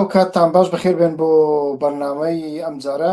ئەو کاتتان باش بەخێربێن بۆ بەرنامەی ئەم جارە.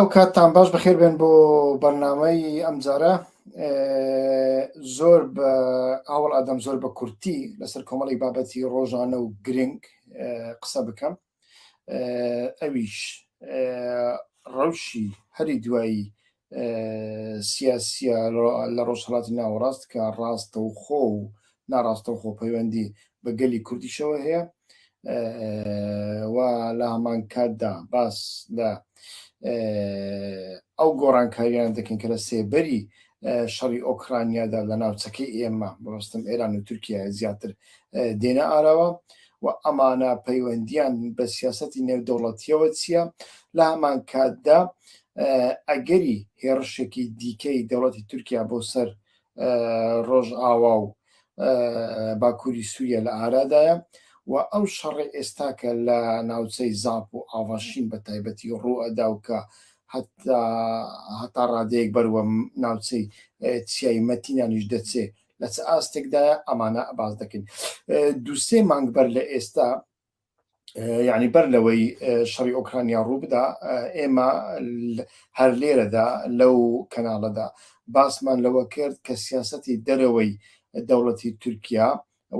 ئەو کاتتان باش بەخێربێن بۆ بەرنامەی ئەم جارە. زۆر بە ئاوەڵ ئادەم زۆر بە کورتی لەسەر کۆمەڵی بابەتی ڕۆژانە و گرنگ قسە بکەم. ئەویش ڕەوشی هەری دوایی سیاسیە لە ڕۆژهەڵاتی ناوەڕاست کە ڕاستەوخۆ و ناڕاستەوخۆ پەیوەندی بە گەلی کوردیشەوە هەیە و لە هەمان کاتدا باس لە ئەو گۆڕانکاریان دەکەن کە لە سێبەری شەڕی ئۆکرانیادا لە ناوچەکەی ئێمە بەڕاستم ئێران و تورکیا زیاتر دێنە ئاراوە و ئەمانە پەیوەندیان بە سیاسەتی نێودەوڵەتیەوە چییە. لە هەمان کاتدا ئەگەری هێرشێکی دیکەی دەوڵەتی تورکیا بۆ سەر ڕۆژئاوا و باکووری سووریا لە ئارادایە و ئەو شەڕی ئێستاکە لە ناوچەی زاپ و ئاڤاشین بە تایبەتی ڕوئەدا و کە هەتا ڕادەیەک بەروە ناوچەی چیایی مەتینانیش دەچێ لە چ ئاستێکدایە ئەمانە باز دەکەین. دووسێ مانگ بەر لە ئێستا یعنی بەر لەوەی شەڕی ئۆکرانیا ڕوو بدا ئێمە هەر لێرەدا لەو کەناڵەدا باسمان لەوە کرد کە سیاسەتی دەرەوەی دەوڵەتی تورکیا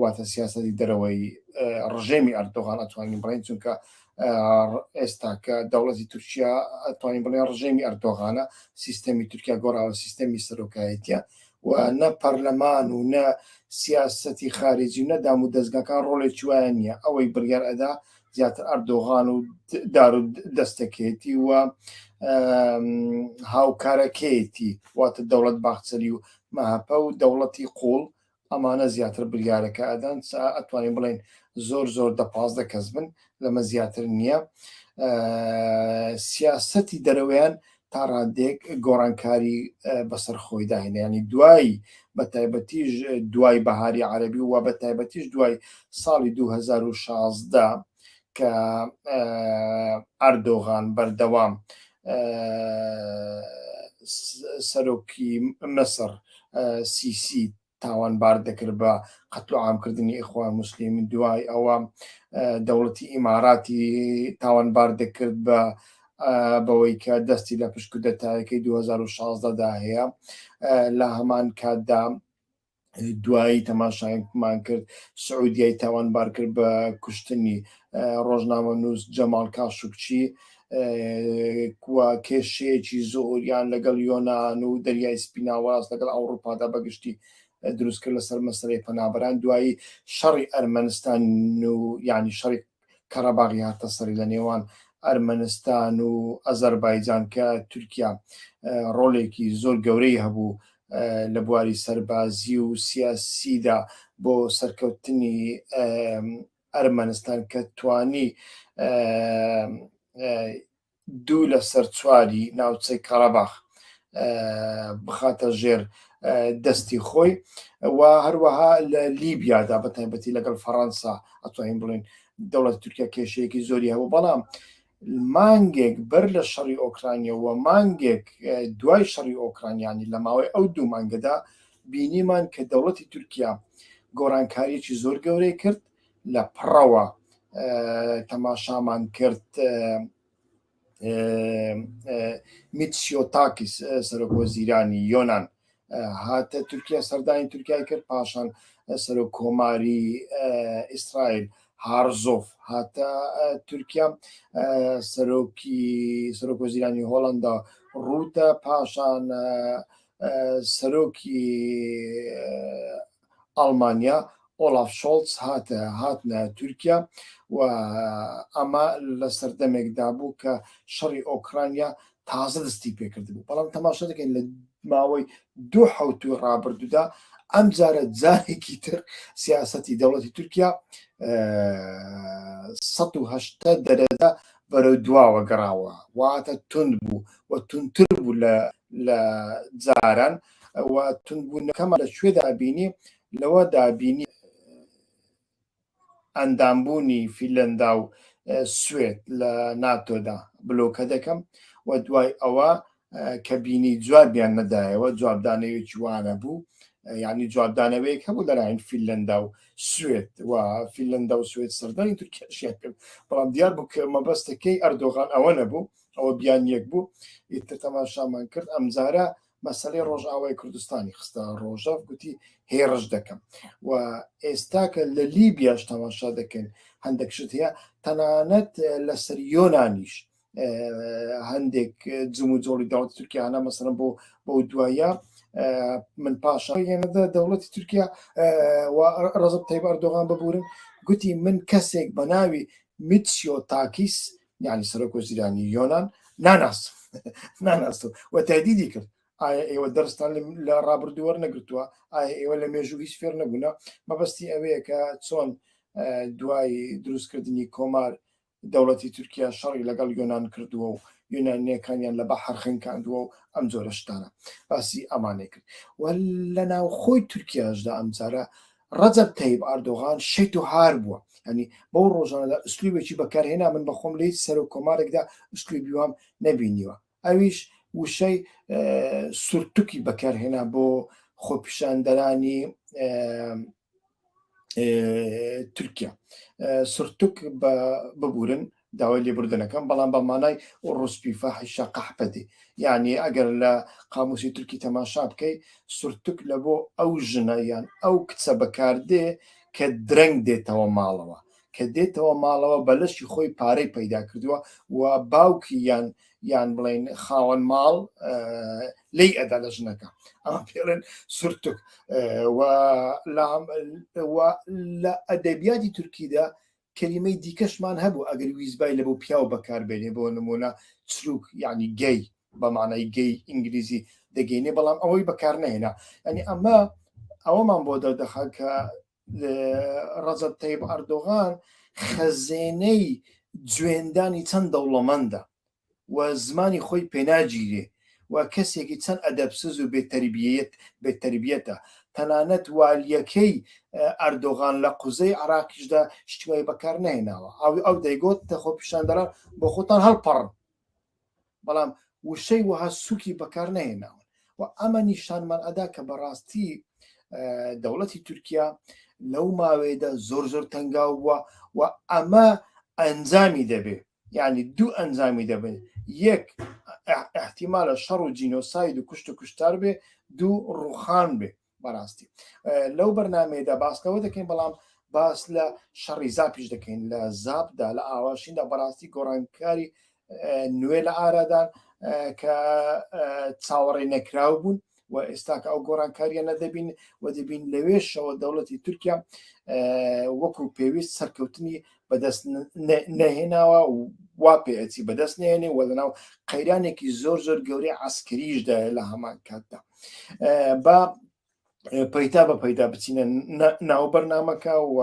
واتە سیاسەتی دەرەوەی ڕژێمی ئەردۆغان ئەتوانین بڵێن چونکە ئێستا کە دەوڵەتی تورکیا ئەتوانین بڵێن ڕژێمی ئەردۆغانە سیستەمی تورکیا گۆڕاوە سیستەمی سەرۆکایەتیە و نە پەرلەمان و نە سیاسەتی خارجی و نەدام و دەستگاکان ڕۆڵێکی وایە نییە ئەوەی بڕیار ئەدا زیاتر ئەردۆغان و دار و دەستەکێتی و هاوکارەکەیەتی واتە دەوڵەت باخچەری و مەهەپە و دەوڵەتی قوڵ ئەمانە زیاتر بریارەکە ئەدەن ئەتوانین بڵێن زۆر دە 15 کەس بن لەمە زیاتر نییە. سیاسەتی دەرەوەیان تا ڕادێک گۆڕانکاری بەسەر خۆی داهێنێ ینی دوایی بە تایبەتیش دوای بەهاری عەرەبی و بە تایبەتیش دوای ساڵی 2016 کە ئەردۆغان بەردەوام سەرۆکی مەسر سیسی تاوانبار دەکرد بە قەتل و عامکردنی ئیخوان موسلیمین دوای ئەوە دەوڵەتی ئیماراتی تاوانبار دەکرد بەوەی کە دەستی لە پشکودەتایەکەی 2016دا هەیە لە هەمان کاتدا دوایی تەماشایمان کرد سعودیای تاوانبار کرد بە کوشتنی ڕۆژنامە نووس جەمال کاشوکچی کێشەیەکی زۆریان لەگەڵ یۆناان و دەریای سپیناوەڕاست لەگەڵ ئەوروپادا بەگشتی دروست کرد لەسەر مەسەرەی پەنابەران دوایی شەڕی ئەرمەنستان و ینی شەڕی کەڕەباغی هاتە سەری لە نێوان ئەرمەنستان و ئەزەربایجان کە تورکیا ڕۆڵێکی زۆر گەورەی هەبوو لە بواری سەربازی و سیاسیدا بۆ سەرکەوتنی ئەرمەنستان کە توانی دوو لە سەر چواری ناوچەی کەڕەباغ بخاتە ژێر دەستی خۆی و هەروەها لە لیبیادا بە تایبەتی لەگەڵ فەڕەنسا ئەتوانین بڵێن دەوڵەت تورکیا کێشەیەکی زۆری هەبوو بەڵام مانگێک بەر لە شەڕی ئۆکرانیەوە مانگێک دوای شەڕی ئۆکرانیانی لە ماوەی ئەو دوو مانگەدا بینیمان کە دەوڵەتی تورکیا گۆڕانکاریەکی زۆر گەورەی کرد لە پڕەوە تەماشامان کرد میتسیۆتاکیس سەرۆکوەزیرانی یۆنان هاتە تورکیا سەردانی تورکای کرد پاشان سەرۆک کۆماری ئیسرائیل هارزۆف هاتە تورکیا سەرۆکوەزیرانی هۆڵەندا ڕوتە پاشان سەرۆکی ئەڵمانیا ئۆلاف شۆڵز هاتنە تورکیا و ئەمە لە سەردەمێکدا بوو کە شەڕی ئۆکرانیا تازە دەستی پێکرد بوو بەڵام تەماشا دەکەین لە ماوەی دوو حەوتوی ڕابردوودا ئەم جارە جارێکی تر سیاسەتی دەوڵەتی تورکیا 180 دەرەجە بەرەو دواوە گەڕاوە واتە تند بوو و تونتر بوو لە جاران و تونبوونەکەمان لەکوێدا بینی لەوە دابینی ئەندامبوونی فینلەندا و سوێد لە ناتۆدا بلۆکە دەکەم و دوای ئەوە کە بینی جوابیان نەدایەوە جوابدانەوەیەکی وانە بوو یعنی جوابدانەوەیەک هەبوو لەلایەن فینلەندا و سوێد و فینلەندا و سوێد سەردانی تورکیاشیان کرد بەڵام دیار بوو کە مەبەستەکەی ئەردۆغان ئەوە نەبوو ئەوە بیان یەک بوو ئیتر تەماشامان کرد ئەمجارە مەسەلەی ڕۆژئاوای کوردستانی خستە ڕۆژەف گوتی هێرش دەکەم و ئێستا کە لە لیبیاش تەماشا دەکەن هەندێک شت هەیە تەنانەت لەسەر یۆنانیش هەندێک جم و جۆڵی داوەتی تورکیانە مەسەرەن بۆ دوایە من پاشانەدا دەوڵەتی تورکیا ڕەزب تایب ئەردۆغان ببورن گوتی من کەسێک بە ناوی میتسیۆتاکیس یعنی سەرۆکوەزیرانی یۆنان ناناستم و تهدیدی کرد ئایا ئێوە دەرستان لە ڕابردووە نەگرتووە ئایا ئێوە لە مێژوو هیچ فێر نەبوونا مەبەستی ئەوەیە کە چۆن دوای دروستکردنی کۆمار دەوڵەتی تورکیا شەڕی لەگەڵ یۆنان کردووە و یۆنانیەکانیان لە بەحر خنکاندووە و ئەم جۆرە شتانە باسی ئەمانەی کرد و لە ناوخۆی تورکیاشدا ئەمجارە ڕەجەب تەیب ئەردۆغان شەیت و هار بووە ینی بەو ڕۆژانەدا ئسلوبێکی بەکارهێنا من بەخۆم لی سەر و کۆمارێکدا ئسلوبی وام نەبینیوە. ئەویش وشەی سورتوکی بەکارهێنا بۆ خۆپیشاندەرانی تورکیا. سورتوک ببورن داوای لێبوردنەکەم، بەڵام بە مانای ڕوسپی فاحیشە قەحبەدی، یعنی ئەگەر لە قاموسی تورکی تەماشا بکەی سورتوک لە بۆ ئەو ژنە یان ئەو کچە بەکاردێ کە درەنگ دێتەوە ماڵەوە، کە دێتەوە ماڵەوە بەلەشی خۆی پارەی پەیدا کردووە و باوکی یان بڵێن خاوەن ماڵ لی ئەدا لە ژنەکە، ئەمە پێڵێن سورتوک. لە ئەدەبیاتی تورکیدا کەلیمەی دیکەشمان هەبوو ئەگەر ویزبای لە بۆ پیاو بەکاربێنێ، بۆ نمونە چروک یعنی گەی بە مانای گەی ئینگلیزی دەگەینێ، بەڵام ئەوەی بەکار نهێنا. ینی ئەمە ئەوەمان بۆ دەردەخات کە ڕەجەب تەیب ئەردۆغان خەزێنەی جوێندانی چەند دەوڵەمەندە و زمانی خۆی پێناگیرێ و کەسێکی چەند ئەدەبسز و بێتەربیەتە. تەنانەت والیەکەی ئەردۆغان لە قوزەی عراقیشدا شتیوای بەکار نهێناوە، ئەو دەیگوت خۆپیشاندەران بۆ خۆتان هەڵپەڕن، بەڵام وشەی وەها سووکی بەکار نهێناون. و ئەمە نیشانمان ئەدا کە بەڕاستی دەوڵەتی تورکیا لەو ماوەیەدا زۆر زۆر تەنگاو بووە و ئەمە ئەنجامی دەبێ، یعنی دوو ئەنجامی دەبن، یەک احتیمالە شەڕ و جینۆساید و کوشت و کوشتار بێ، دوو ڕوخان بێ. بەڕاستی لەو بەرنامەیەدا باسکەوە دەکەین، بەڵام باس لە شەڕی زاپیش دەکەین، لە زاپدا لە ئاواشیندا بەڕاستی گۆڕانکاری نوێ لە ئارادان کە چاوەڕێ نەکراو بوون و ئێستا کە ئەو گۆڕانکاریە نەدەبین و دەبین لەوێشەوە دەوڵەتی تورکیا وەکو پێویست سەرکەوتنی بەدەست نەهێناوە و وا پێچی بەدەست نێنێ و لەناو قەیرانێکی زۆر زۆر گەورەی عسکریشدا لە هەمان کاتدا. بە پەیدا بە پەیدا بچینە ناو بەرنامەکە و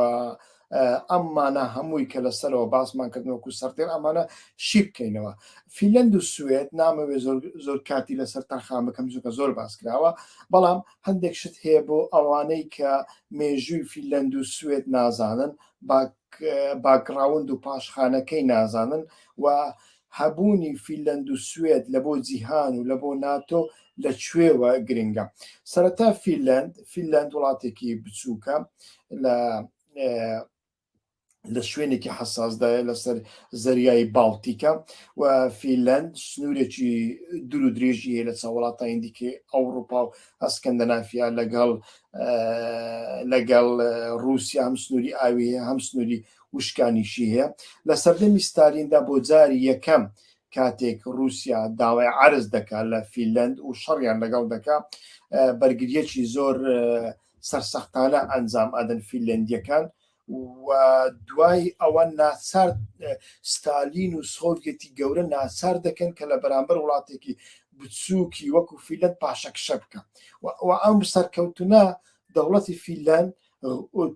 ئەمانە هەمووی کە لەسەرەوە باسمان کردنەوەکو سەرتێر ئەمانە شی بکەینەوە. فینلەند و سوێد نامەوێ زۆر کاتی لەسەر تەرخان بکەم چونکە زۆر باس کراوە، بەڵام هەندێک شت هەیە بۆ ئەوانەی کە مێژووی فینلەند و سوێد نازانن، باگراوند و پاشخانەکەی نازانن و هەبوونی فینلەند و سوێد لە بۆ جیهان و لە بۆ ناتۆ لەکوێوە گرنگە. سەرەتا فینلەند وڵاتێکی بچووکە لە شوێنێکی حساسدایە لەسەر زەریای باڵتیکە و فینلەند سنوورێکی دوور و درێژی هەیە لە چاو وڵاتانی دیکەی ئەوروپا و ئەسکەندەنافیا لەگەڵ رووسیا هەم سنووری ئاوی هەیە، هەم سنووری وشکانیشی هەیە. لە سەردەمی ستالیندا بۆ جاری یەکەم کاتێک رووسیا داوای عرز دەکات لە فینلەند و شەڕیان لەگەڵ دەکات، بەرگریەکی زۆر سەرسەختانە ئەنجام ئەدەن فینلەندیەکان و دوای ئەوە ناچار ستالین و سۆڤێتی گەورە ناچار دەکەن کە لە بەرامبەر وڵاتێکی بچووکی وەکو فینلەند پاشەکشە بکە و ئەم سەرکەوتنە دەوڵەتی فینلەند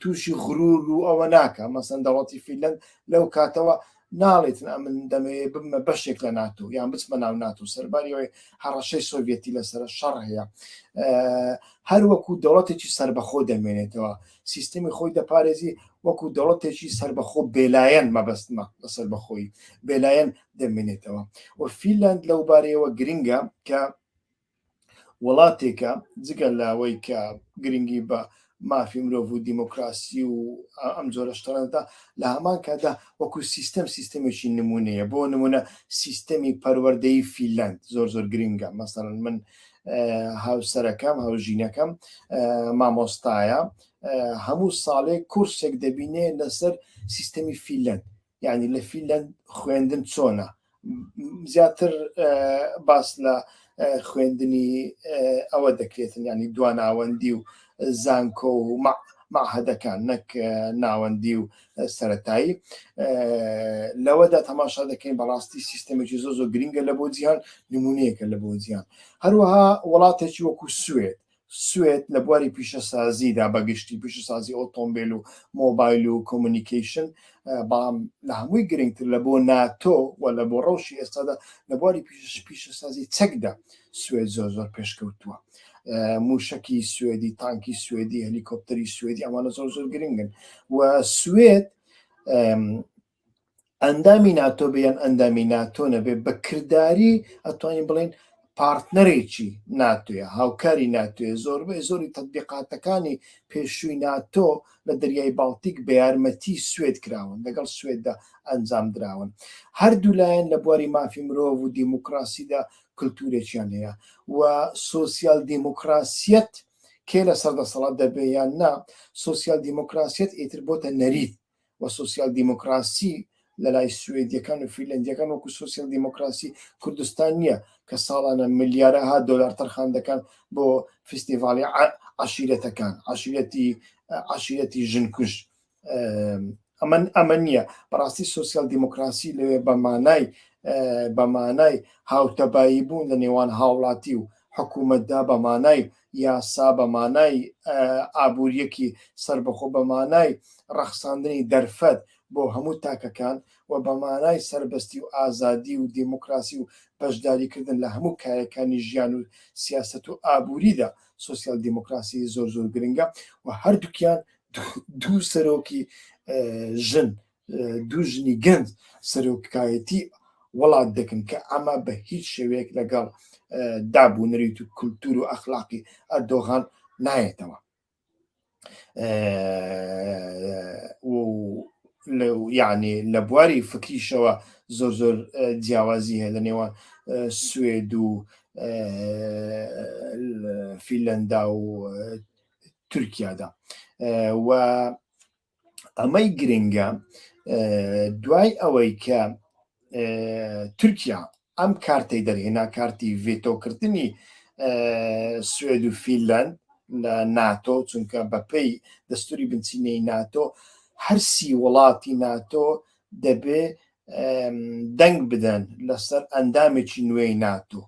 تووشی غرور و ئەوە ناکە. مەسەن دەوڵەتی فینلەند لەو کاتەوە ناڵێتن ئەمن دەمەوێت ببمە بەشێک لە ناتۆ یان بچمە ناو ناتۆ، سەرباریەوەی هەڕەشەی سۆڤێتی لەسەر شەڕ هەیە، هەروەکو دەوڵەتێکی سربەخۆ دەمێنێتەوە، سیستەمی خۆی دەپارێزی وەکو دەوڵەتێکی سربەخۆ بێلایەن، مەبەستمە لە سربەخۆی بێلایەن دەمێنێتەوە. و فینلەند لەو بارەیەوە گرنگە کە وڵاتێکە جگە لاوەی کە گرنگی بە مافی مرۆڤ و دیموکراسی و ئەم جۆرە شتانەدا لە هەمان کاتدا وەکو سیستەمێکی نمونەیە. بۆ نمونە سیستەمی پەروەردەی فینلەند زۆر زۆر گرنگە. مەسەڵەن من هاوسەرەکەم هاوژینەکەم مامۆستایە، هەموو ساڵێک کورسێک دەبینێ لەسەر سیستەمی فینلەند، یعنی لە فینلەند خوێندن چۆنە، زیاتر باس لە خوێندنی ئەوە دەکرێتن، ینی دواناوەندی و زانکۆ و معهەدەکان، نەک ناوەندی و سەرەتایی. لەوەدا تەماشا دەکەین بەڕاستی سیستەمێکی زۆر زۆر گرنگە لە بۆ جیهان، نمونەیەکە لە بۆ جیهان. هەروەها وڵاتێکی وەکو سوێد لە بواری پیشەسازیدا بەگشتی پیشەسازی ئۆتۆمبیل و مۆبایل و کۆمونیکیشن، بەڵام لە هەمووی گرنگتر لە بۆ ناتۆ و لە بۆ ڕەوشی ئێستادا لە بواری پیشەسازی چەکدا سوێد زۆر زۆر پێشکەوتووە. موشکی سوێدی، تانکی سوێدی، هەلیکۆپتەری سوێدی، ئەمانە زۆر زۆر گرنگن. و سوێد ئەندامی ناتۆ بێن ئەندامی ناتۆ نەبێ بەکردداری ئەتوانین بڵێن پارتنەرێکی ناتوێ هاوکاری ناتوێ زۆری تەطبیقاتەکانی پێشووی ناتۆ لە دەریای باڵتیک بە یارمەتی سوێد کراون لەگەڵ سوێددا ئەنجام دراون هەردوو لایەن لە بواری مافی مرۆڤ و دیموکراسیدا کللتورێکیان هەیە و سۆسیال دیموکراسیەت کێ لە سەردەسەڵات دەبێ یان نا سۆسیال دیموکراسیەت ئیتر بۆتە نەریت و سۆسیال دیموکراسی لە لای سوێدیەکان و فیلەندیەکان وەکو سۆسیال دیموکراسی کوردستان نییە کە ساڵانە ملیارەها دۆلار تەرخان دەکەن بۆ فستیڤالی عشیرەتەکان عشیرەتی ژنکوش ئەمە نییە بەڕاستی سۆسیال دیموکراسی لەوێ بەمانای هاوتەبایی بوون لە نێوان هاوڵاتی و حکوومەتدا بەمانای یاسا بەمانای ئابوووریەکی سربەخۆ بەمانای ڕەخساندنی دەرفەت بۆ هەموو تاکەکان و بەمانای سربەستی و ئازادی و دیموکراسی و بەشداریکردن لە هەموو کایەکانی ژیان و سیاست و ئابووریدا سۆسیال دیموکراسی زۆر گرنگە و هەردووکیان دوو سەرۆکی ژن دوو ژنی گەنج سەرۆکایەتی وڵات دەکەن کە ئەمە بە هیچ شێوەیەک لەگەڵ دابوونەریت و کولتور و ئەخلاقی ئەردۆغان نایێتەوە یعنی لە بواری فکریشەوە زۆر جیاوازی هەیە لە نێوان سوێد و فیلەندا و تورکیادا و ئەمەی گرنگە دوای ئەوەی کە تورکیا ئەم کارتەی دەرهێنا کارتی ڤێتۆکردنی سوێد و فیلەند لە ناتۆ چونکە بەپێی دەستوری بنچینەی ناتۆ هەرسی وڵاتی ناتۆ دەبێ دەنگ بدەن لەسەر ئەندامێکی نوێی ناتۆ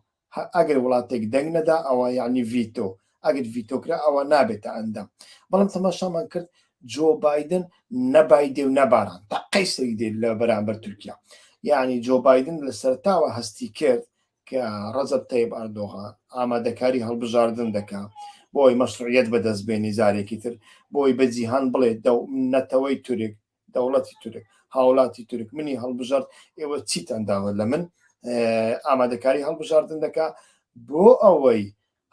ئەگەر وڵاتێک دەنگ نەدا ئەوە یعنی ڤیتۆ ئەگەر ڤیتۆکرا ئەوە نابێتە ئەندام بەڵام تەماشامان کرد جۆ بایدن نەبایدێ و نەباران تا قەیسەری دێت لە بەرامبەر تورکیا یعنی جۆ بایدن لە سەرتاوە هەستی کرد کە ڕەجەب تەیب ئەردۆغان ئامادەکاری هەڵبژاردن دەکات بۆی مەشروعیەت بەدەستبێنی زارێکی تر بۆی بە جیهان بڵێت نەتەوەی تورک دەوڵەتی تورک هاوڵاتی تورک منی هەڵبژارد ئێوە چیتان داوە لە من ئامادەکاری هەڵبژاردن دەکات بۆ ئەوەی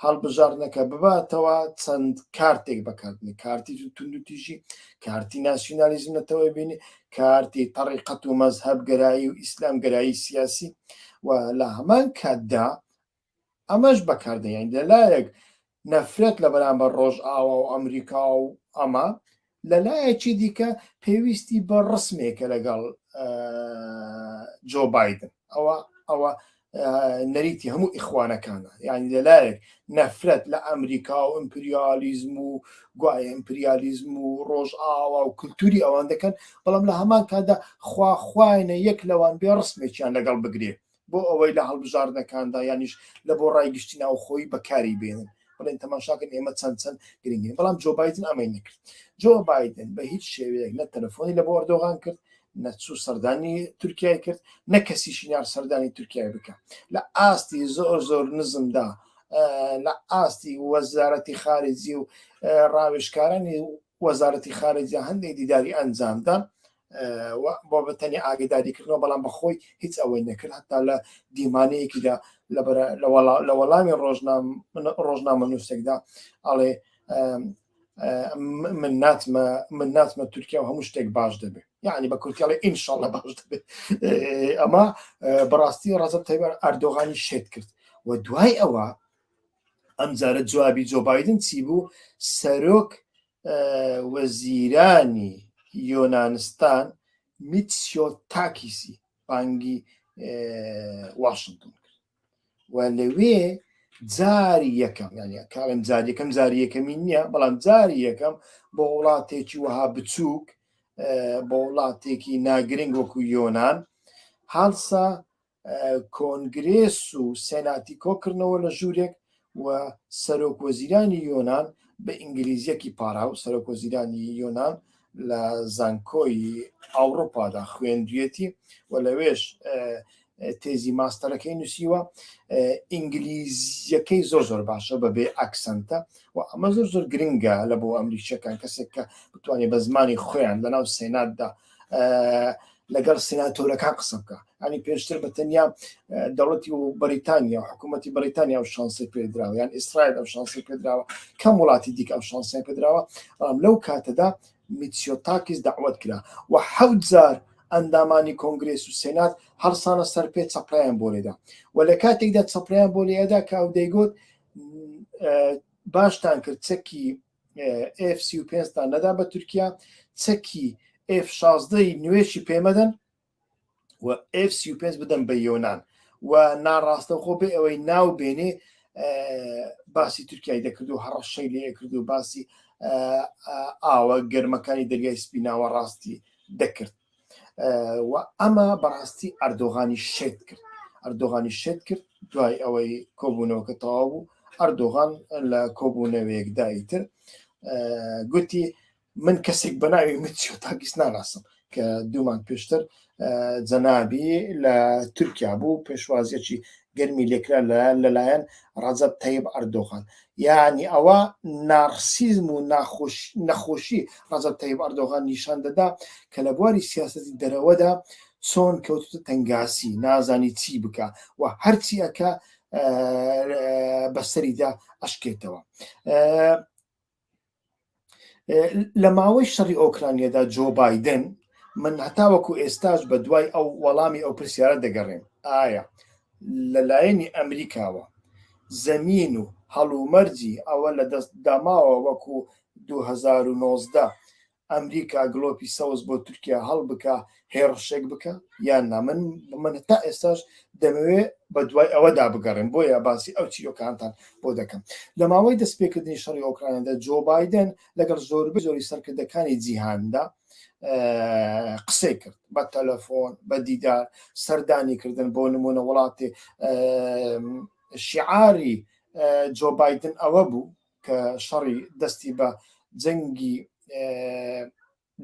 هەڵبژاردنەکە بباتەوە چەند کارتێک بەکاردنی کارتی تونند و تیژی کارتی ناسیۆنالیزم نەتەوەی بینی کارتی تەڕیقەت و مەزهەب گەرایی و ئیسلام گەرایی سیاسی و لە هەمان کاتدا ئەمەش بەکاردەیان لەلایەک نەفرەت لە بەرامبەر ڕۆژئاوا و ئەمریکا و ئەمە لەلایەکی دیکە پێویستی بە ڕسمێکە لەگەڵ جۆ بایدن ئەوە نەریتی هەموو ئیخوانەکانە یعنی لەلایەک نەفرەت لە ئەمریکا و ئیمپریالیزم و گوایە ئیمپریالیزم و ڕۆژئاوا و کولتوری ئەوان دەکەن بەڵام لە هەمان کاتدا خواخواینە یەک لەوان بێ ڕسمێکیان لەگەڵ بگرێ بۆ ئەوەی لە هەڵبژاردنەکاندا یانیش لە بۆ ڕایگشتی ناوخۆی بەکاری بێنن بڵێن تەماشاکەن ئێمە چەند گرنگین بەڵام جۆ بایدن ئەمەی نەکرد جۆ بایدن بە هیچ شێوەیەک نە تەلەفۆنی لە بۆ ئەردۆغان کرد نەچوو سەردانی تورکیای کرد نە کەسیشی نار سەردانی تورکیای بکە لە ئاستی زۆر نزمدا لە ئاستی وەزارەتی خارجی و ڕاوێژکارانی وەزارەتی خارجی هەندێک دیداری ئەنجامدان بۆ بەتەنی ئاگداریکردنەوە بەڵام بەخۆی هیچ ئەوەی نەکرد هەتا لە دیمانەیەکیدا لە وەڵامی ڕۆژنامە نووسێکدا ئەڵێ من ناتمە تورکیا و هەموو شتێک باش دەبێت یعنی بە کورتیاڵی ئینشاڵڵە باش دەبێت ئەمە بەڕاستی ڕەجەب تەیب ئەردۆغانی شێت کرد و دوای ئەوە ئەم جارە جوابی جۆ بایدن چی بوو سەرۆک وەزیرانی یۆنانستان میتسیۆتاکیسی بانگی واشنگتن کرد و لەوێ جاری یەکەم کاڵم جاری یەکەمی نییە بەڵام جاری یەکەم بۆ وڵاتێکی وەها بچووک بۆ وڵاتێکی ناگرنگ وەکو یۆنان هەڵسا کۆنگرێس و سێناتی کۆکردنەوە لە ژوورێک و سەرۆک وەزیرانی یۆنان بە ئینگلیزیەکی پاراو سەرۆک وەزیرانی یۆنان لە زانکۆی ئەوڕۆپادا خوێندوێتی و لەوێش تێزی ماستەرەکەی نووسیوە ئینگلیزیەکەی زۆر باشە بەبێ ئەکسەنتە و ئەمە زۆر گرنگە لە بۆ ئەمریکیەکان کەسێک کە بتوانێت بە زمانی خۆیان لەناو سێناتدا لەگەڵ سیناتۆرەکان قسە بکە ینی پێشتر بە تەنیا دەوڵەتی و بەریتانیا حکوومەتی بەریتانیا و شانسی پێدراوە یان ئیسرائیل ئەو شانسی پێدراوە کەم وڵاتی دیکە ئەو شانسی پێدراوە بەڵام لەو کاتەدا میتسیۆتاکیس داوت کرا و 7,000 ئەندامانی کۆنگرێس و سێنات هەڵسانە سەر پێ چەپڕیان بۆ لێدا و لە کاتێکدا چەپڕیان بۆ لێدا کە ئەو دەیگوت باشتان کرد چەکی F-35 نەدا بە تورکیا چەکی F-16 نوێشی پێمەدەن و F-35 بدەن بە یۆناان و ناڕاستە خۆ بێ ئەوەی ناو بێنێ باسی تورکیای دەکرد و هەڕەشەی لێ کرد و باسی ئاوە گەرمەکانی دەریای سپیناوە ڕاستی دەکرد و ئەمە بەڕاستی ئەردۆغانی شێت کرد ئەردۆغانی شێت کرد دوای ئەوەی کۆبوونەوەکە تەواو بوو ئەردۆغان لە کۆبوونەوەیەکدا ئیتر گوتی من کەسێک بەناوی میتسیۆتاکیس ناناسم کە دوومان پێشتر جەنابی لە تورکیا بوو پێشوازیەکی گەرمی لێکرا لەلایەن ڕەجەب تەیب ئەردۆغان یعنی ئەوە نارسیزم و نەخۆشی ڕەجەب تەیب ئەردۆغان نیشان دەدا کە لە بواری سیاسەتی دەرەوەدا چۆن کەوتوتە تەنگاسی نازانی چی بکە و هەرچی ئەکە بەسەریدا ئەشکێتەوە لە ماوەی شەڕی ئۆکرانیادا جۆ بایدن من هەتاوەکو ئێستاش بە دوای ئەو وەڵامی ئەو پرسیارە دەگەڕێم ئایا لەلایەنی ئەمریکاوە زەمین و هەڵومەرجی ئەوە لە دەست داماوە وەکو 2019 ئەمریکا گلۆپی سەوز بۆ تورکیا هەڵ بکە هێڕشێک بکە یان نا من تا ئێستاش دەمەوێت بە دوای ئەوەدا بگەڕێن بۆیە باسی ئەو چیرۆکانتان بۆ دەکەم لە ماوەی دەستپێکردنی شەڕی ئۆکرانیادا جۆ بایدن لەگەڵ زۆربەی زۆری سەرکردەکانی جیهاندا قسەی کرد بە تەلەفۆن بە دیدار سەردانی کردن بۆ نمونە وڵاتی شیعاری جۆ بایدن ئەوە بوو کە شەڕی دەستی بە جەنگی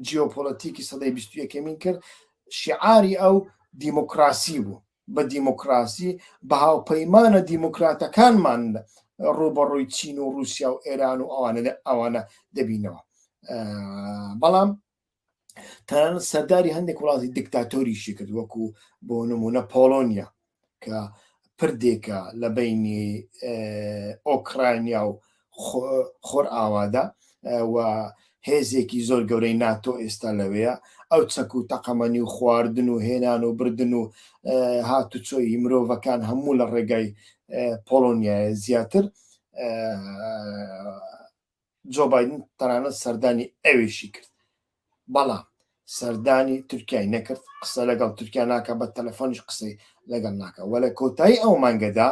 جیۆپۆلەتیکی سەدەی 21 کرد شیعاری ئەو دیموکراسی بوو بە دیموکراسی بە هاوپەیمانە دیموکراتەکانمان ڕوبەڕووی چین و رووسیا و ئێران و ئەوانە دەبینەوە بەڵام تەنانەت سەرداری هەندێک وڵاتی دیکتاتۆریشی کرد وەکو بۆ نمونە پۆلۆنیا کە پردێکە لە بینی ئۆکراینیا و خۆر ئاوادا و هێزێکی زۆر گەورەی ناتۆ ئێستا لەوەیە ئەو چەک و تەقەمەنی و خواردن و هێنان و بردن و هاتوچۆی مرۆڤەکان هەموو لە ڕێگای پۆلۆنیایە زیاتر جۆ بایدن تەنانەت سەردانی ئەوێشی کرد بەڵام سەردانی تورکیای نەکرد قسە لەگەڵ تورکیا ناکە بە تەلەفۆنیش قسەی لەگەڵ ناکە وە لە کۆتایی ئەو مانگەدا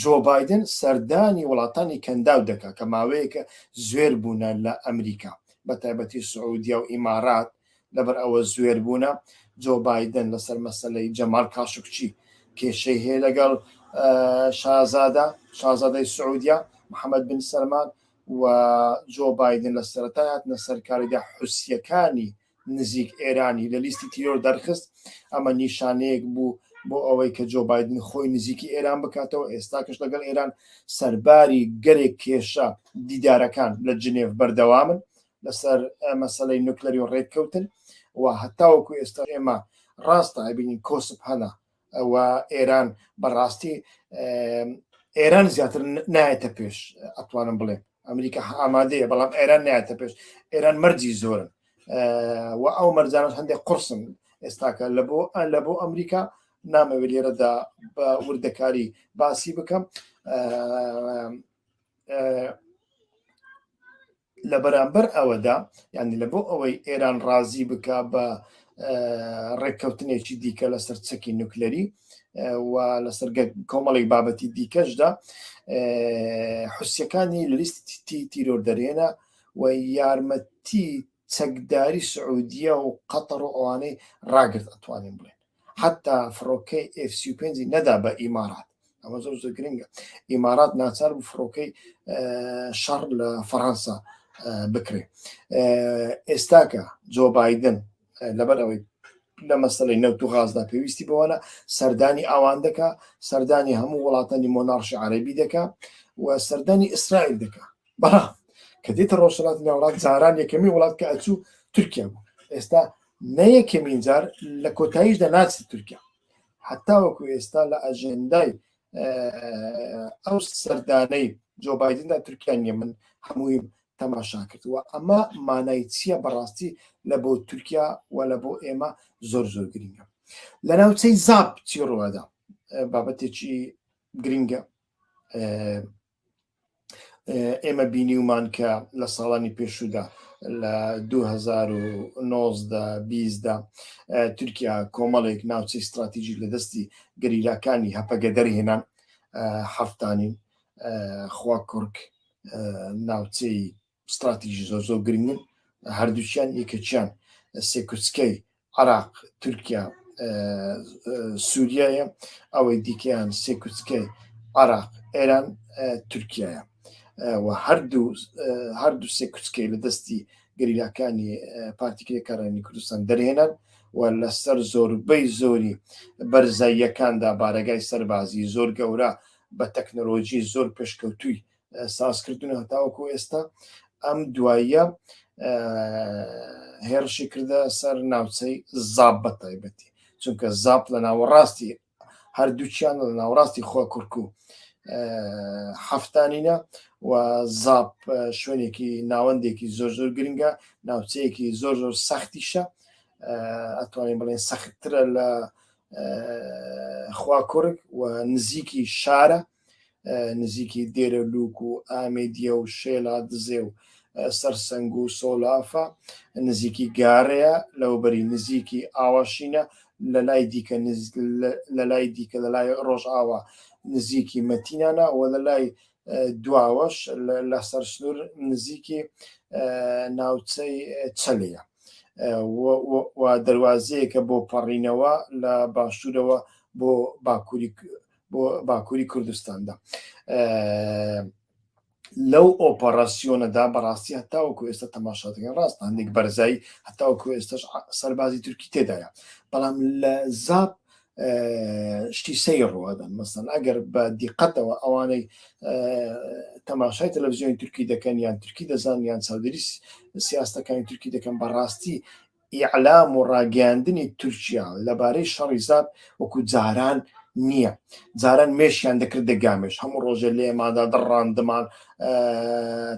جۆ بایدن سەردانی وڵاتانی کەنداو دەکات کە ماوەیەکە زوێر بوونە لە ئەمریکا بە تایبەتی سعودیا و ئیمارات لەبەر ئەوە زوێر بوونە جۆ بایدن لەسەر مەسەلەی جەمال کاشقچی کێشەی هەیە لەگەڵ شازادەی سعودیا محەممەد بن سەلمان و جۆ بایدن لە سەرەتا هاتنە سەرکاریدا حوسیەکانی نزیک ئێرانی لە لیستی تیرۆر دەرخست ئەمە نیشانەیەک بوو بۆ ئەوەی کە جۆ بایدن خۆی نزیکی ئێران بکاتەوە ئێستاکەش لەگەڵ ئێران سەرباری گەرێک کێشە دیدارەکان لە جنێڤ بەردەوامن لەسەر مەسەلەی نوکلەری و ڕێککەوتن و هەتاوەکو ئێستا ئێمە ڕاستە ئەبینین کۆسب هەنا و ئێران بەڕاستی ئێران زیاتر نایەتە پێش ئەتوانم بڵێ ئەمریکا ئامادەیە بەڵام ئێران نایەتە پێش ئێران مەرجی زۆرن و ئەو مەرجانش هەندێک قرسن ئێستاکە لە بۆ ئەمریکا نامەوێت لێرەدا بە وردەکاری باسی بکەم لە بەرامبەر ئەوەدا یعنی لە بۆ ئەوەی ئێران ڕازی بکە بە ڕێککەوتنێکی دیکە لەسەر چەکی نوکلەری و لەسەر کۆمەڵی بابەتی دیکەشدا حوسیەکانی لە لیستی تیرۆر دەرێنە و یارمەتی چەکداری سعودیە و قەتەر و ئەوانەی ڕاگرت ئەتوانین بڵێن حتا فڕۆکەی F-35 نەدا بە ئیمارات ئەمە زۆر زۆر گرنگە ئیمارات ناچار بوو فڕۆکەی شەڕ لە فەڕەنسا بکرێ ئێستاکە جۆ بایدن لەبەر ئەوەی لە مەسەلەی نەوت و غازدا پێویستی بەوەنە سەردانی ئاوان دەکا سەردانی هەموو وڵاتانی مۆنارشی عەرەبی دەکا و سەردانی ئیسرائیل دەکا بەڵام کە دێتە ڕۆژهەڵاتی ناوەڵات جاران یەکەمی وڵات کە ئەچوو تورکیا بوو ئێستا نەیەکەمین جار لە کۆتاییشدا ناچێت تورکیا حتا وەکو ئێستا لە ئەژێندای ئەو سەردانەی جۆ بایدندا تورکیا نیە من هەمووی تەماشا کردووە ئەمە مانای چییە بەڕاستی لە بۆ تورکیا و لە بۆ ئێمە زۆر زۆر گرنگە لە ناوچەی زاب چی ڕۆدا بابەتێکی گرنگە ئێمە بینیومان کە لە ساڵانی پێشودا لە 2019 تورکیا کۆمەڵێک ناوچەی استراتیژی لە دەستی گەریلاکانی هەپەگە دەرهێنان هەفتانین خوا کورک ناوچەی استراتیژی زۆر زۆر گرنگن هەردووچیان یەکەچیان سێکوچکەی عراق تورکیا سووریایە ئەوەی دیکەیان سێکوچکەی عراق ئێران تورکیایە و هەردوو سێ کوچکەی لە دەستی گەریلاکانی پارتیکری کارانی کوردستان دەرهێنان و لەسەر زۆربەی زۆری بەرزاییەکاندا بارەگای سەربازی زۆر گەورە بە تەکنۆلۆژی زۆر پێشکەوتووی سازکردون هەتاوەکو ئێستا ئەم دواییە هێرشی کردە سەر ناوچەی زاب بە تایبەتی چونکە زاب لە ناوەڕاستی هەردووچیان لە ناوەڕاستی خۆ کورک و هەفتانینە و زاب شوێنێکی ناوەندێکی زۆر زۆر گرنگە ناوچەیەکی زۆر زۆر سەختیشە ئەتوانین بڵێن سەختترە لە خوا کورک و نزیکی شارە نزیکی دێرە لووک و ئامێدیە و شێلا دزێ و سەرسەنگ و سۆلافە نزیکی گارەیە لەوبەری نزیکی ئاواشینە لە لای دیکە لە لای دیکە لە لای ڕۆژئاوا نزیکی مەتینانە و لە لای دواوەش لە سەر سنوور نزیکی ناوچەی چەلەیە و دەواازەیەکە بۆ پەڕینەوە لە باشوورەوە بۆ باکووری کوردستاندا لەو ئۆپەراسیۆنەدا بەڕاستی هەتاوەکو ئێستا تەماشاتەکە ڕاست هەندێک بەرزایی هەتاوەکو ئێستاش سەربازی تورکی تێدایە بەڵام لە زاب شتی سەی ڕوادان مەسەن ئەگەر بە دیقەتەوە ئەوانەی تەماشای تەلەڤیزیۆنی تورکی دەکەن یان تورکی دەزان یان چاودێری سیاستەکانی تورکی دەکەن بەڕاستی ئیعلام و ڕاگەاندنی تورکیا لەبارەی شەڕی زاب وەکو جاران نییە جاران مێشیان دەکرد دەگامێش هەموو ڕۆژێ لێمادا دەڕاندمان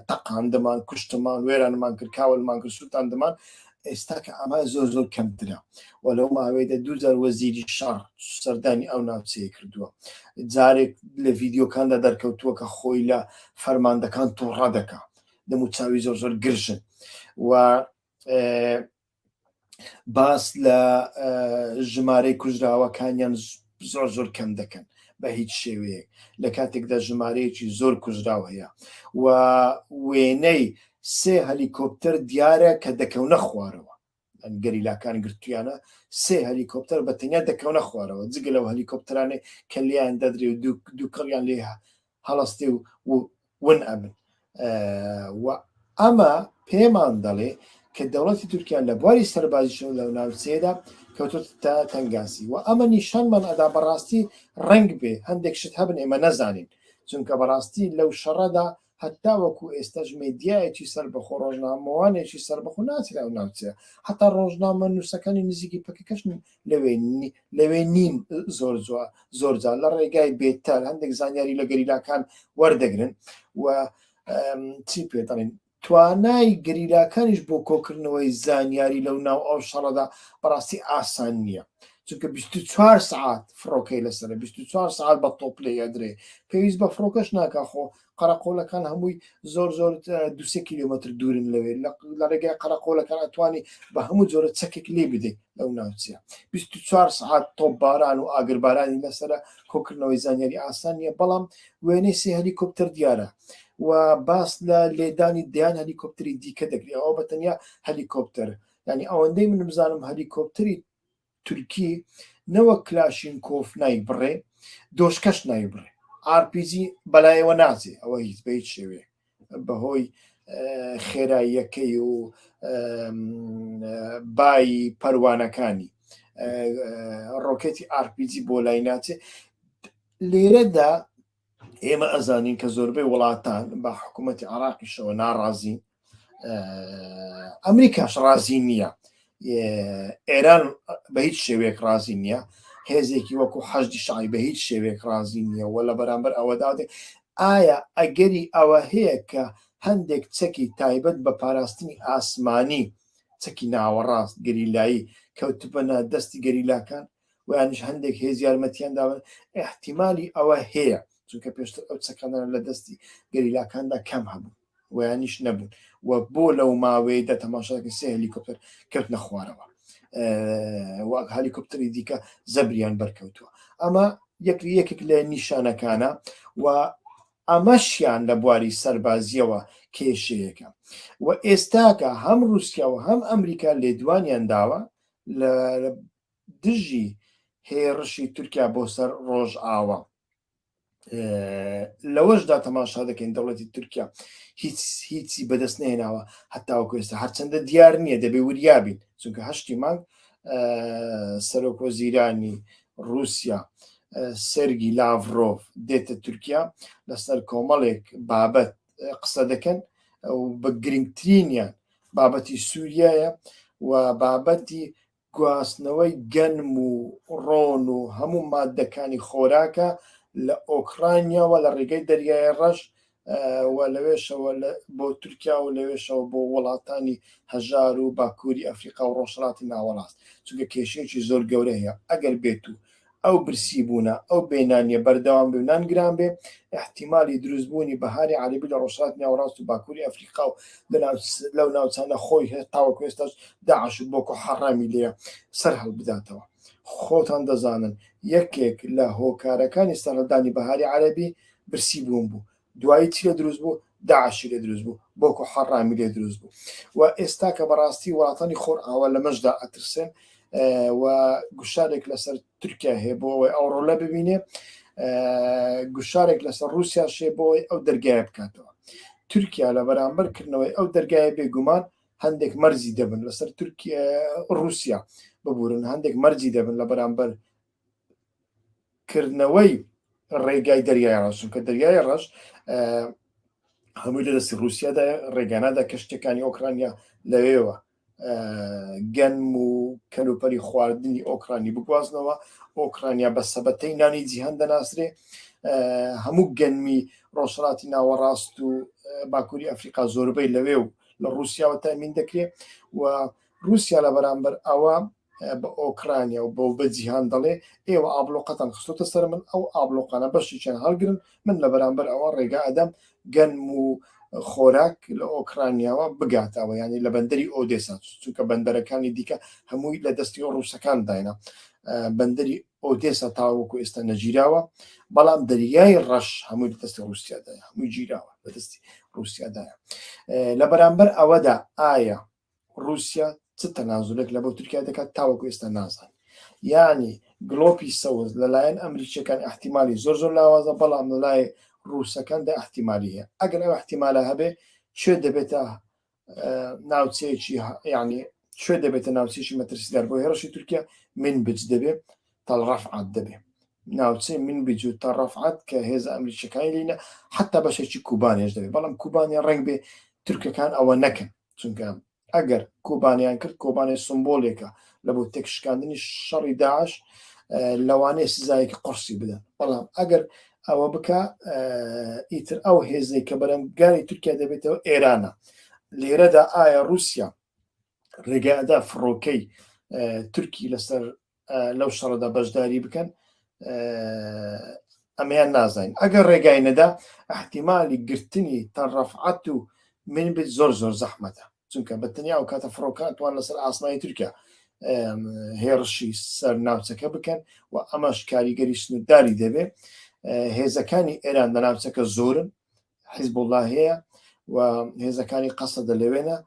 تەقاندمان کوشتمان وێرانمان کرد کاولمان کرد سووتاندمان ئێستا کە ئەمە زۆر زۆر کەمترە و لەو ماوەیەدا 2000 وەزیری شەڕ سەردانی ئەو ناوچەیە کردووە جارێک لە ڤیددیۆکاندا دەرکەوتووە کە خۆی لە فەرماندەکان تووڕە دەکا دەمو چاوی زۆر زۆر گرژن و باس لە ژمارەی کوژراوەکانیان زۆر زۆر کەم دەکەن بە هیچ شێوەیەک لە کاتێکدا ژمارەیەکی زۆر کوژراو هەیە و وێنەی سێ هەلیکۆپتەر دیارە کە دەکەونە خوارەوە گەریلاکان گرتویانە سێ هەلیکۆپتەر بە تەنیا دەکەونە خوارەوە جگە لەو هەلیکۆپتەرانێ کە لیان دەدرێ و دوو کڕیان لێ هەڵەستێ و ون ئەبن و ئەمە پێمان دەڵێ کە دەوڵەتی تورکیا لە بواری سەربازیشەوە لەو ناوچەیەدا کەوتوت تا تەنگاسی و ئەمە نیشانمان ئەدا بەڕاستی ڕنگ بێ هەندێک شت هەبن ئێمە نەزانین چونکە بەڕاستی لەو شەڕەدا هەتا وەکو ئێستاش مێدیایەکی سەربەخۆ ڕۆژنامەوانێکی سەربەخۆ ناچێت ئەو ناوچەیە هەتا ڕۆژنامە نووسەکانی نزیکی پەکەکەش لەوێ نین زۆر جار لە ڕێگای بێتار هەندێک زانیاری لە گەریلاکان وەردەگرن و چی پێدەڵێن توانای گەریلاکانیش بۆ کۆکردنەوەی زانیاری لەو ناو ئەو شەڕەدا بەڕاستی ئاسان نییە چونکە 24 سعات فڕۆکەی لەسەر 24 سعات بە تۆپ لێ ئەدرێ پێویست بە فڕۆکەش ناکە خۆ قەرەقۆڵەکان هەمووی زۆر زۆر 2 کیلومتر دوورن لەوێ لە ڕێگای قەرەقۆڵەکان ئەتوانی بە هەموو جۆرە چەکێک لێ بدەیت لەو ناوچەیە 24 سعات تۆپ باران و ئاگربارانی لەسرە کۆکردنەوەی زانیاری ئاسان نیە بەڵام وێنەی سێ هەلیکۆپتەر دیارە و باس لە لێدانی دیان هەلیکۆپتەری دیکە دەکرێت ئەوە بە تەنیا هەلیکۆپتەر ینی ئەوەندەی من بزانم هەلیکۆپتەری تورکی نەوە کلاشین کۆف نایبڕێ دۆشکەش نایبڕێ RPG بەلایەوە ناچێ ئەوە هیچ بە هیچ شێوێ بەهۆی خێراییەکەی و بای پەروانەکانی ڕۆکێتی RPG بۆ لای ناچێ لێرەدا ئێمە ئەزانین کە زۆربەی وڵاتان بە حکوومەتی عراقیشەوە ناڕازین ئەمریکاش ڕازی نییە ئێران بە هیچ شێوەیەک رازی نییە، هێزێکی وەکو حەشدی شعی بە هیچ شێوەیەک رازی نییە و لە بەرامبەر ئەوەدادێ ئایا ئەگەری ئەوە هەیە کە هەندێک چەکی تایبەت بە پاراستنی ئاسمانی چەکی ناوەڕاست گەریلایی کەوتبەنە دەستی گەریلاکان و یانیش هەندێک هێز یارمەتیان داوە احتیمالی ئەوە هەیە چونکە پێشتر ئەو چەکانە لە دەستی گەریلاکاندا کەم هەبوو ویانیش نەبوون و بۆ لەو ماوەیەدا تەماشاکە سێ هەلیکۆپتەر کەوتنە خوارەوە وەک هەلیکۆپتەری دیکە زەبریان بەرکەوتووە ئەمە یەکێک لە نیشانەکانە و ئەمەشیان لە بواری سەربازیەوە کێشەیەەکە و ئێستاکە هەم رووسیا و هەم ئەمریکا لێدوانیان داوە لە دژی هێرشی تورکیا بۆ سەر ڕۆژئاوا لەوەشدا تەماشا دەکەین دەوڵەتی تورکیا هیچی بەدەست نێناوە هەتاوەکو ئێستا هەرچەندە دیار نییە دەبێ وریابین چونکە هەشتی مانگ سەرۆکوەزیرانی رووسیا سەرگی لاڤرۆڤ دێتە تورکیا لەسەر کۆمەڵێک بابەت قسە دەکەن و بە گرنگترینیان بابەتی سووریایە و بابەتی گواستنەوەی گەنم و ڕۆن و هەموو مادەکانی خۆراکە لە ئۆکرانیاوە لە ڕێگەی دەریای ڕەش و لەوێشەوە بۆ تورکیا و لەوێشەوە بۆ وڵاتانی هەژار و باکووری ئەفریقا و ڕۆژهەڵاتی ناوەڕاست چونکە کێشەیەکی زۆر گەورە هەیە ئەگەر بێت و ئەو برسی بوونە ئەو بێنانیە بەردەوام بێ نان گران بێ احتیمالی دروستبوونی بەهاری عەرەبی لە ڕۆژهەڵاتی ناوەڕاست و باکووری ئەفریقا و لەو ناوچانە خۆی تاوەکو ئێستاش داعش و بۆکۆ حەڕامی لێە سەر هەڵبداتەوە خۆتان دەزانن یەکێک لە هۆکارەکانی سەرەردانی بەهاری عەرەبی برسی بوون بوو دوایی چی لە دروست بوو داعشی لێ دروست بوو بۆکۆ حەڕامی لێ دروست بوو و ئێستا کە بەڕاستی وڵاتانی خۆرئاوا لە مەشدا ئەترسێن و گوشارێک لەسەر تورکیا هەیە بۆ ئەوەی ئەوڕۆ لە ببینێ گوشارێک لەسەر رووسیا شێ بۆی ئەو دەرگایە بکاتەوە تورکیا لە بەرامبەرکردنەوەی ئەو دەرگایە بێگومان هەندێک مەرزی دەبن لەسەر رووسیا ببورن هەندێک مەرجی دەبن لە بەرامبەر کردنەوەی ڕێگای دەریای ڕەش چونکە دەریای ڕەش هەمووی لە دەستی رووسیادا ڕێگانەدا کەشتەکانی ئۆکرانیا لەوێوە گەنم و کەلوپەری خواردنی ئۆکرانی بگوازنەوە ئۆکرانیا بە سەبەتەی نانی جیهان دەناسرێ هەموو گەنمی ڕۆژهەڵاتی ناوەڕاست و باکووری ئەفریقا زۆربەی لەوێ و لە رووسیاوە تامین دەکرێت و رووسیا لە بەرامبەر ئەوە بە ئۆکرانیا و بۆ بە جیهان دەڵێ ئێوە ئابلۆقەتان خستۆتە سەر من ئەو ئابلۆقانە بەشییان هەڵگرن من لە بەرامبەر ئەوە ڕێگا ئەدەم گەنم و خۆراک لە ئۆکرانیاوە بگاتەوە ینی لە بەندەری ئۆدێسا چونکە بەندەرەکانی دیکە هەمووی لە دەستی ڕووسەکان داینە بەندەری ئۆدێسا تاوەکو ئێستا نەگیراوە بەڵام دەریای ڕەش هەمووی لە دەستی رووسیادایە هەمووی گیراوە لە دەستی رووسیادایە لە بەرامبەر ئەوەدا ئایا رووسیا چ تەنازولێک لە بۆ تورکیا دەکات تاوەکو ئێستا نازان یعنی گلۆپی سەوز لەلایەن ئەمریکیەکان احتیمالی زۆر زۆر لاوازە بەڵام لەلای رووسەکاندا احتیمالی هەیە ئەگەر ئەو احتیمالە هەبێ شوێ دەبێتە ناوچەیەکی ینی شوێ دەبێتە ناوچەیەکی مەترسیدار بۆ هێرشی تورکیا من بچ دەبێت تەڵڕەفعات دەبێ ناوچەی من بج و تەڕەفعات کە هێز ئەمریکیەکانی لینە حتا بەشێکی کوبانیش دەبێت بەڵام کوبانیا ڕنگ بێ تورکەکان ئەوە نەکەن چونکە ئەگەر کۆبانیان کرد کۆبانێ سمبۆلێکە لە بۆ تێکشکاندنی شەڕی داعش لەوانەیە سزایەکی قورسی بدەن بەڵام ئەگەر ئەوە بکە ئیتر ئەو هێزەی کە بەرەمگاری تورکیا دەبێتەوە ئێرانە لێرەدا ئایا رووسیا ڕێگادا فڕۆکەی تورکی لەسەر لەو شەڕەدا بەشداری بکەن ئەمەیان نازانین ئەگەر ڕێگای نەدا احتیمالی گرتنی تەڕەفعات و من بێت زۆر زۆر زەحمەتە چونکە بەتەنیا و کاتە فڕۆکاتوان لەسەر ئاسمانی تورکیا هێرشی سەر ناوچەکە بکەن و ئەمەش کاریگەری سنوورداری دەبێت هێزەکانی ئێران لە ناوچەکە زۆرن حیزبوڵڵا هەیە و هێزەکانی قەسەدە لەوێنە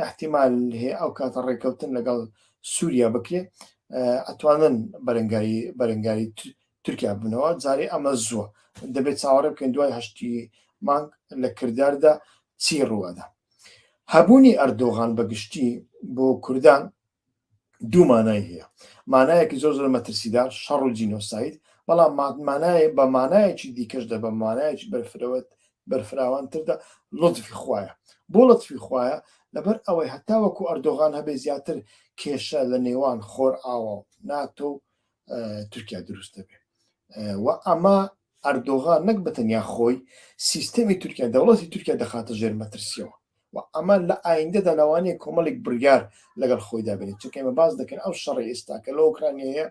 احتیمال هەیە ئەو کاتە ڕێکەوتن لەگەڵ سووریا بکرێ ئەتوانن بەرەنگاری تورکیا بنەوە جارێ ئەمە زووە دەبێت چاوەڕێ بکەین دوای هەشتی مانگ لە کرداردا چی ڕووەدا هەبوونی ئەردۆغان بەگشتی بۆ کوردان دوو مانای هەیە مانایەکی زۆر زۆر مەترسیدار شەڕ و جینۆساید بەڵام مانایە بە مانایەکی دیکەشدا بە مانایەکی بەرفرەوەت بەرفراوانتردا لطفی خوایە بۆ لطفی خوایە لەبەر ئەوەی هەتاوەکو ئەردۆغان هەبێ زیاتر کێشە لە نێوان خۆر ئاوە ناتۆ تورکیا دروست دەبێت و ئەمە ئەردۆغان نەک بەتەنیا خۆی سیستەمی تورکیا دەوڵەتی تورکیا دەخاتە ژێر مەترسیەوە و ئەمە لە ئایندەدا لەوانەیە کۆمەڵێک بڕیار لەگەڵ خۆی دابێت چونکە ئێمە باس دەکەن ئەو شەڕی ئێستاکە لە ئۆکرانیایە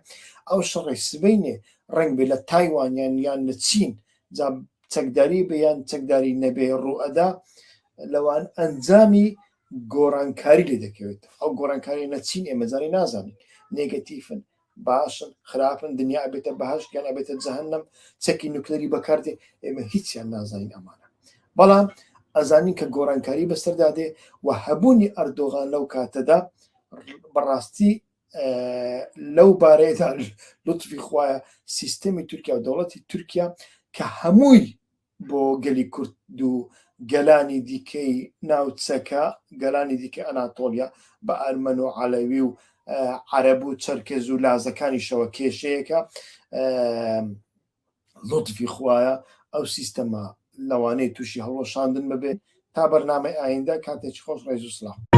ئەو شەڕی سبەینێ ڕنگ بێ لە تایوانیان یان لە چین جا چەکداری بە یان چەکداری نەبێ ڕوئەدا لەوان ئەنجامی گۆڕانکاری لێ دەکەوێت ئەو گۆڕانکاری نەچین ئێمە جارێ نازانین نێگەتیفن باشن خراپن دنیا ئەبێتە بەهەشت یان ئەبێتە جەهەنەم چەکی نوکلەری بەکاردێ ئێمە هیچیان نازانین ئەمانە بەڵام ئەزانین کە گۆڕانکاری بەسەردادێ و هەبوونی ئەردۆغان لەو کاتەدا بەڕاستی لەو بارەیەدا لطفی خوایە سیستەمی تورکیا و دەوڵەتی تورکیا کە هەمووی بۆ گەلی کورد و گەلانی دیکەی ناوچەکە گەلانی دیکە ئەناتۆلیا بە ئەرمەن و عەلەوی و عەرەب و چەرکێز و لازەکانیشەوە کێشەیەکە لطفی خوایە ئەو سیستەمە لەوانەیە تووشی هەڵۆشاندن ببێت تا بەرنامەی ئایندە کاتێکی خۆش ڕێز و سڵاو